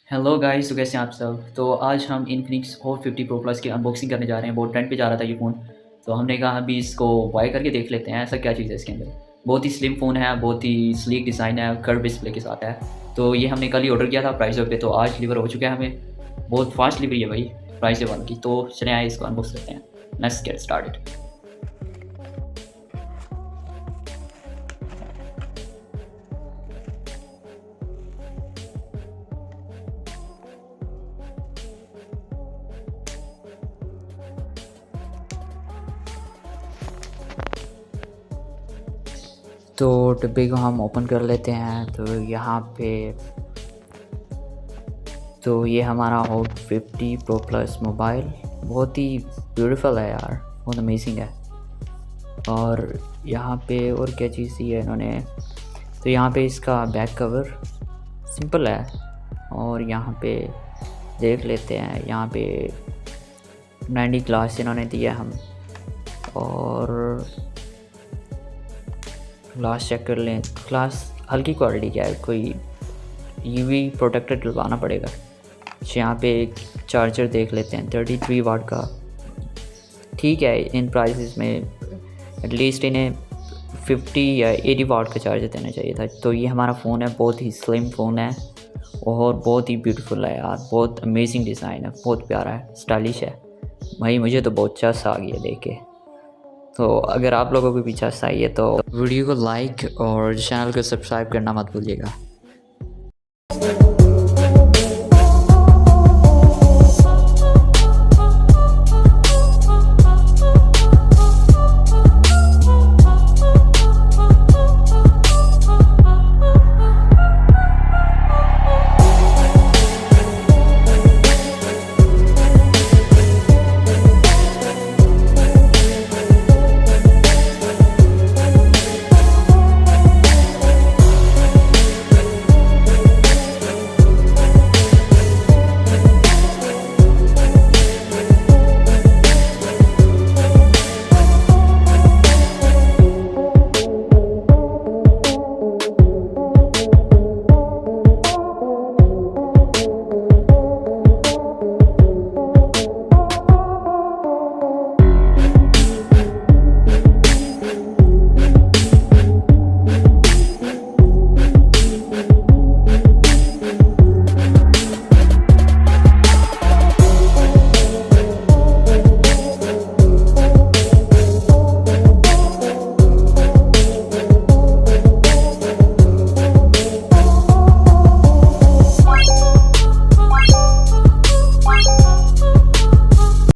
Hello guys, तो कैसे हैं आप सब। तो आज हम इन्फिनिक्स हॉट 50 प्रो प्लस की अनबॉक्सिंग करने जा रहे हैं। बहुत ट्रेंड पे जा रहा था ये फ़ोन, तो हमने कहा अभी इसको बाय करके देख लेते हैं ऐसा क्या चीज़ है इसके अंदर। बहुत ही स्लिम फ़ोन है, बहुत ही स्लीक डिज़ाइन है, कर्व डिस्प्ले के साथ है। तो ये हमने कल ही ऑर्डर किया था प्राइज़र पे, तो आज डिलीवर हो चुका है हमें। बहुत फास्ट डिलीवरी है भाई प्राइज़र वालों की। तो चले आए इसको अनबॉक्स करते हैं। Let's get started. तो डिब्बे को हम ओपन कर लेते हैं। तो यहाँ पे तो ये हमारा हॉट 50 प्रो प्लस मोबाइल बहुत ही ब्यूटीफुल है यार, बहुत अमेजिंग है। और यहाँ पे और क्या चीज़ दी है इन्होंने, तो यहाँ पे इसका बैक कवर सिंपल है। और यहाँ पे देख लेते हैं, यहाँ पे ब्रांडी ग्लास इन्होंने दिया है हम। और ग्लास चेक कर लें, ग्लास हल्की क्वालिटी का है, कोई यूवी प्रोटेक्टर डलवाना पड़ेगा। यहाँ पे एक चार्जर देख लेते हैं 33 वाट का। ठीक है, इन प्राइसेस में एटलीस्ट इन्हें 50 या 80 वाट का चार्जर देना चाहिए था। तो ये हमारा फ़ोन है, बहुत ही स्लिम फ़ोन है और बहुत ही ब्यूटीफुल है यार, बहुत अमेजिंग डिज़ाइन है, बहुत प्यारा है, स्टाइलिश है भाई। मुझे तो बहुत चस आ गया देख के। तो अगर आप लोगों को भी चस आई है तो वीडियो को लाइक और चैनल को सब्सक्राइब करना मत भूलिएगा।